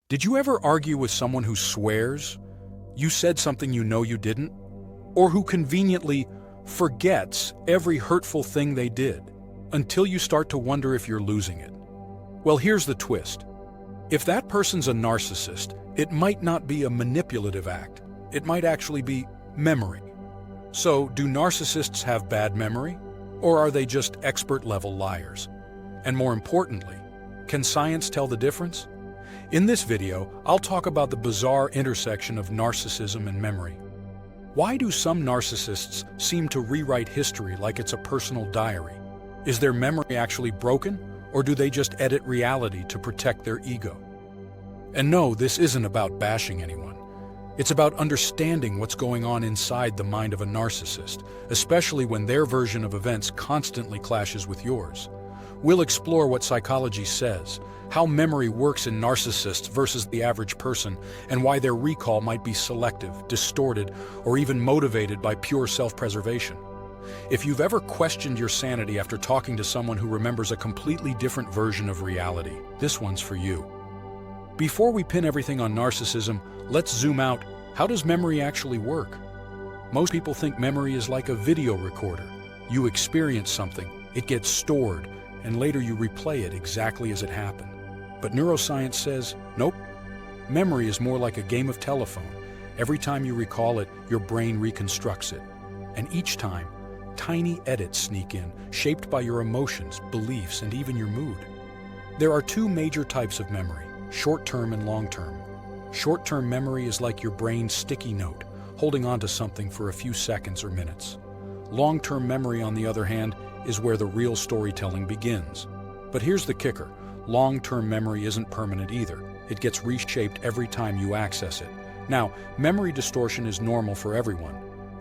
Did you ever argue with someone who swears you said something you know you didn't? Or who conveniently forgets every hurtful thing they did until you start to wonder if you're losing it? Well, here's the twist. If that person's a narcissist, it might not be a manipulative act. It might actually be memory. So, do narcissists have bad memory? Or are they just expert-level liars? And more importantly, can science tell the difference? In this video, I'll talk about the bizarre intersection of narcissism and memory. Why do some narcissists seem to rewrite history like it's a personal diary? Is their memory actually broken, or do they just edit reality to protect their ego? And no, this isn't about bashing anyone. It's about understanding what's going on inside the mind of a narcissist, especially when their version of events constantly clashes with yours. We'll explore what psychology says, how memory works in narcissists versus the average person, and why their recall might be selective, distorted, or even motivated by pure self-preservation. If you've ever questioned your sanity after talking to someone who remembers a completely different version of reality, this one's for you. Before we pin everything on narcissism, let's zoom out. How does memory actually work? Most people think memory is like a video recorder. You experience something, it gets stored, and later you replay it exactly as it happened. But neuroscience says, nope. Memory is more like a game of telephone. Every time you recall it, your brain reconstructs it. And each time, tiny edits sneak in, shaped by your emotions, beliefs, and even your mood. There are two major types of memory, short-term and long-term. Short-term memory is like your brain's sticky note, holding on to something for a few seconds or minutes. Long-term memory, on the other hand, is where the real storytelling begins. But here's the kicker. Long-term memory isn't permanent either. It gets reshaped every time you access it. Now, memory distortion is normal for everyone.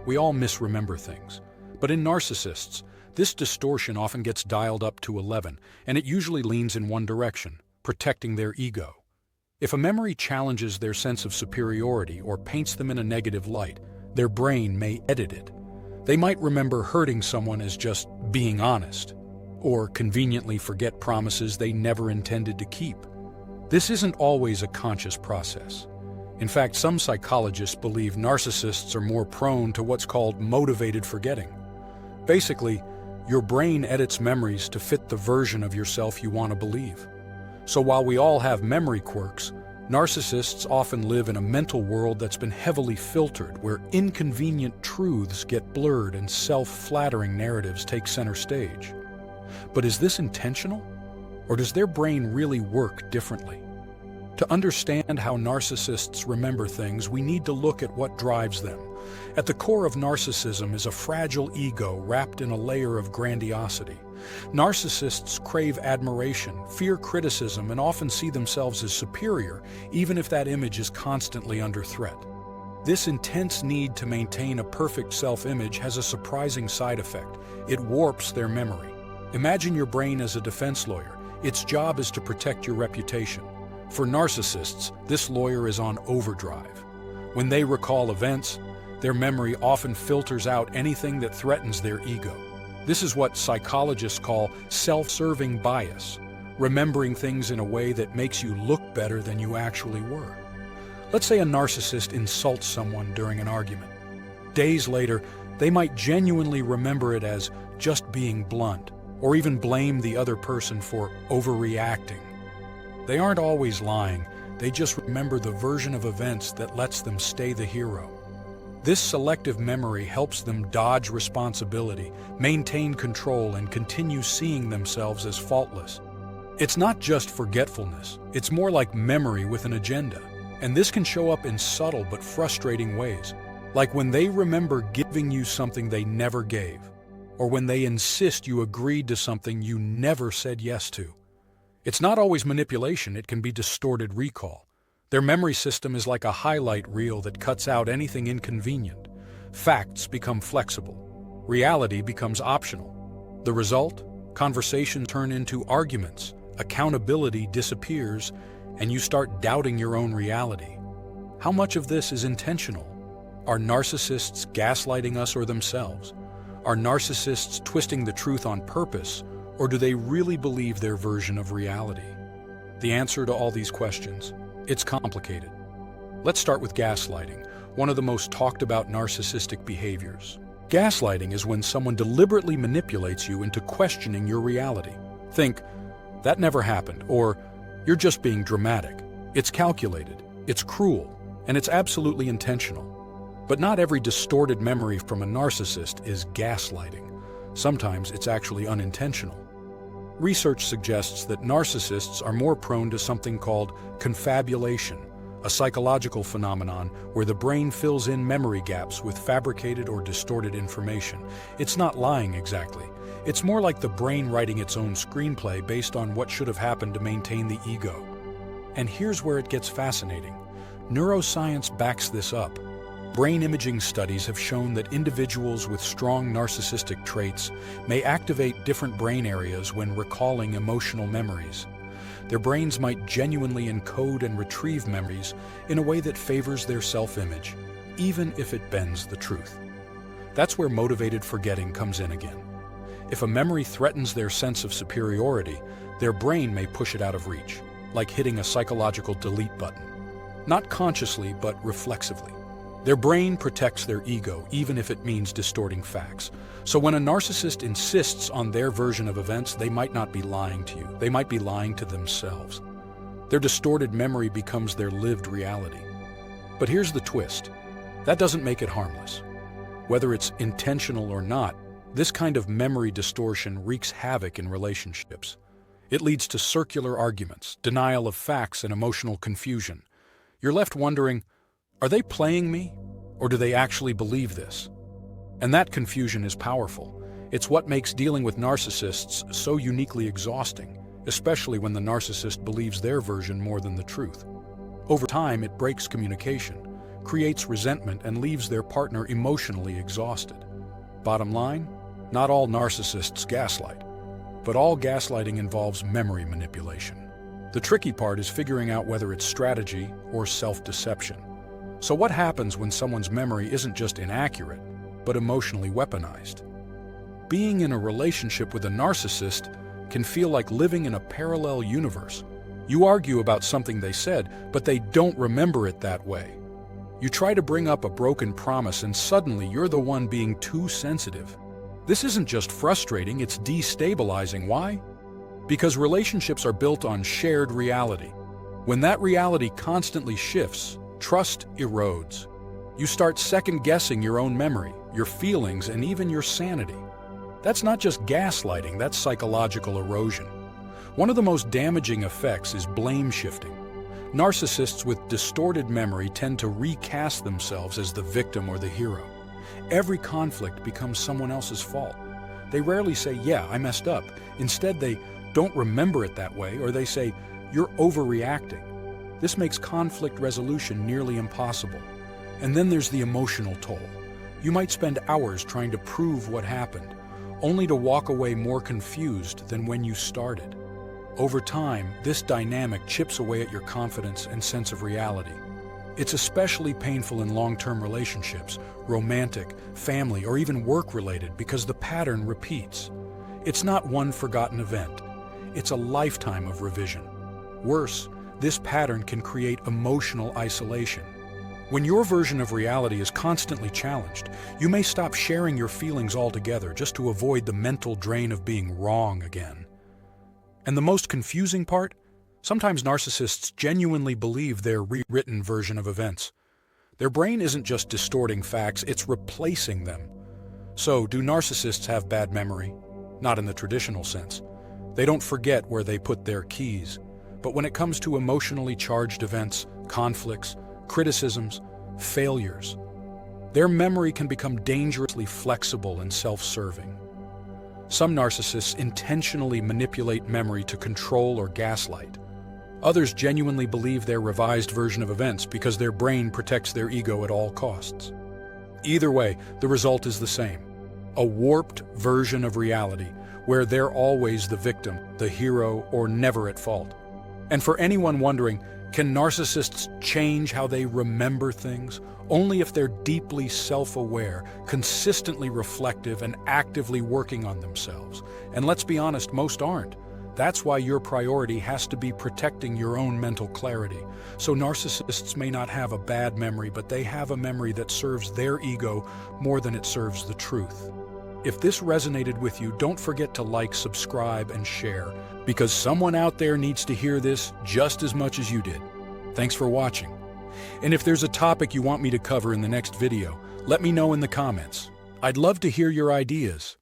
We all misremember things. But in narcissists, this distortion often gets dialed up to 11, and it usually leans in one direction, protecting their ego. If a memory challenges their sense of superiority or paints them in a negative light, their brain may edit it. They might remember hurting someone as just being honest, or conveniently forget promises they never intended to keep. This isn't always a conscious process. In fact, some psychologists believe narcissists are more prone to what's called motivated forgetting. Basically, your brain edits memories to fit the version of yourself you want to believe. So while we all have memory quirks, narcissists often live in a mental world that's been heavily filtered, where inconvenient truths get blurred and self-flattering narratives take center stage. But is this intentional? Or does their brain really work differently? To understand how narcissists remember things, we need to look at what drives them. At the core of narcissism is a fragile ego wrapped in a layer of grandiosity. Narcissists crave admiration, fear criticism, and often see themselves as superior, even if that image is constantly under threat. This intense need to maintain a perfect self-image has a surprising side effect. It warps their memory. Imagine your brain as a defense lawyer. Its job is to protect your reputation. For narcissists, this lawyer is on overdrive. When they recall events, their memory often filters out anything that threatens their ego. This is what psychologists call self-serving bias, remembering things in a way that makes you look better than you actually were. Let's say a narcissist insults someone during an argument. Days later, they might genuinely remember it as just being blunt, or even blame the other person for overreacting. They aren't always lying, they just remember the version of events that lets them stay the hero. This selective memory helps them dodge responsibility, maintain control, and continue seeing themselves as faultless. It's not just forgetfulness, it's more like memory with an agenda. And this can show up in subtle but frustrating ways, like when they remember giving you something they never gave, or when they insist you agreed to something you never said yes to. It's not always manipulation, it can be distorted recall. Their memory system is like a highlight reel that cuts out anything inconvenient. Facts become flexible. Reality becomes optional. The result? Conversations turn into arguments. Accountability disappears, and you start doubting your own reality. How much of this is intentional? Are narcissists gaslighting us or themselves? Are narcissists twisting the truth on purpose, or do they really believe their version of reality? The answer to all these questions It's complicated. Let's start with gaslighting, one of the most talked about narcissistic behaviors. Gaslighting is when someone deliberately manipulates you into questioning your reality. Think, "That never happened," or "You're just being dramatic." It's calculated, it's cruel, and it's absolutely intentional. But not every distorted memory from a narcissist is gaslighting. Sometimes it's actually unintentional. Research suggests that narcissists are more prone to something called confabulation, a psychological phenomenon where the brain fills in memory gaps with fabricated or distorted information. It's not lying exactly. It's more like the brain writing its own screenplay based on what should have happened to maintain the ego. And here's where it gets fascinating. Neuroscience backs this up. Brain imaging studies have shown that individuals with strong narcissistic traits may activate different brain areas when recalling emotional memories. Their brains might genuinely encode and retrieve memories in a way that favors their self-image, even if it bends the truth. That's where motivated forgetting comes in again. If a memory threatens their sense of superiority, their brain may push it out of reach, like hitting a psychological delete button. Not consciously, but reflexively. Their brain protects their ego, even if it means distorting facts. So when a narcissist insists on their version of events, they might not be lying to you. They might be lying to themselves. Their distorted memory becomes their lived reality. But here's the twist. That doesn't make it harmless. Whether it's intentional or not, this kind of memory distortion wreaks havoc in relationships. It leads to circular arguments, denial of facts, and emotional confusion. You're left wondering, are they playing me, or do they actually believe this? And that confusion is powerful. It's what makes dealing with narcissists so uniquely exhausting, especially when the narcissist believes their version more than the truth. Over time, it breaks communication, creates resentment, and leaves their partner emotionally exhausted. Bottom line, not all narcissists gaslight, but all gaslighting involves memory manipulation. The tricky part is figuring out whether it's strategy or self-deception. So what happens when someone's memory isn't just inaccurate, but emotionally weaponized? Being in a relationship with a narcissist can feel like living in a parallel universe. You argue about something they said, but they don't remember it that way. You try to bring up a broken promise, and suddenly you're the one being too sensitive. This isn't just frustrating, it's destabilizing. Why? Because relationships are built on shared reality. When that reality constantly shifts, trust erodes. You start second-guessing your own memory, your feelings, and even your sanity. That's not just gaslighting, that's psychological erosion. One of the most damaging effects is blame shifting. Narcissists with distorted memory tend to recast themselves as the victim or the hero. Every conflict becomes someone else's fault. They rarely say, "Yeah, I messed up." Instead, they don't remember it that way, or they say, "You're overreacting." This makes conflict resolution nearly impossible. And then there's the emotional toll. You might spend hours trying to prove what happened, only to walk away more confused than when you started. Over time, this dynamic chips away at your confidence and sense of reality. It's especially painful in long-term relationships, romantic, family, or even work-related, because the pattern repeats. It's not one forgotten event. It's a lifetime of revision. Worse, this pattern can create emotional isolation. When your version of reality is constantly challenged, you may stop sharing your feelings altogether just to avoid the mental drain of being wrong again. And the most confusing part? Sometimes narcissists genuinely believe their rewritten version of events. Their brain isn't just distorting facts, it's replacing them. So, do narcissists have bad memory? Not in the traditional sense. They don't forget where they put their keys. But when it comes to emotionally charged events, conflicts, criticisms, failures, their memory can become dangerously flexible and self-serving. Some narcissists intentionally manipulate memory to control or gaslight. Others genuinely believe their revised version of events because their brain protects their ego at all costs. Either way, the result is the same: a warped version of reality where they're always the victim, the hero, or never at fault. And for anyone wondering, can narcissists change how they remember things? Only if they're deeply self-aware, consistently reflective, and actively working on themselves. And let's be honest, most aren't. That's why your priority has to be protecting your own mental clarity. So narcissists may not have a bad memory, but they have a memory that serves their ego more than it serves the truth. If this resonated with you, don't forget to like, subscribe, and share, because someone out there needs to hear this just as much as you did. Thanks for watching. And if there's a topic you want me to cover in the next video, let me know in the comments. I'd love to hear your ideas.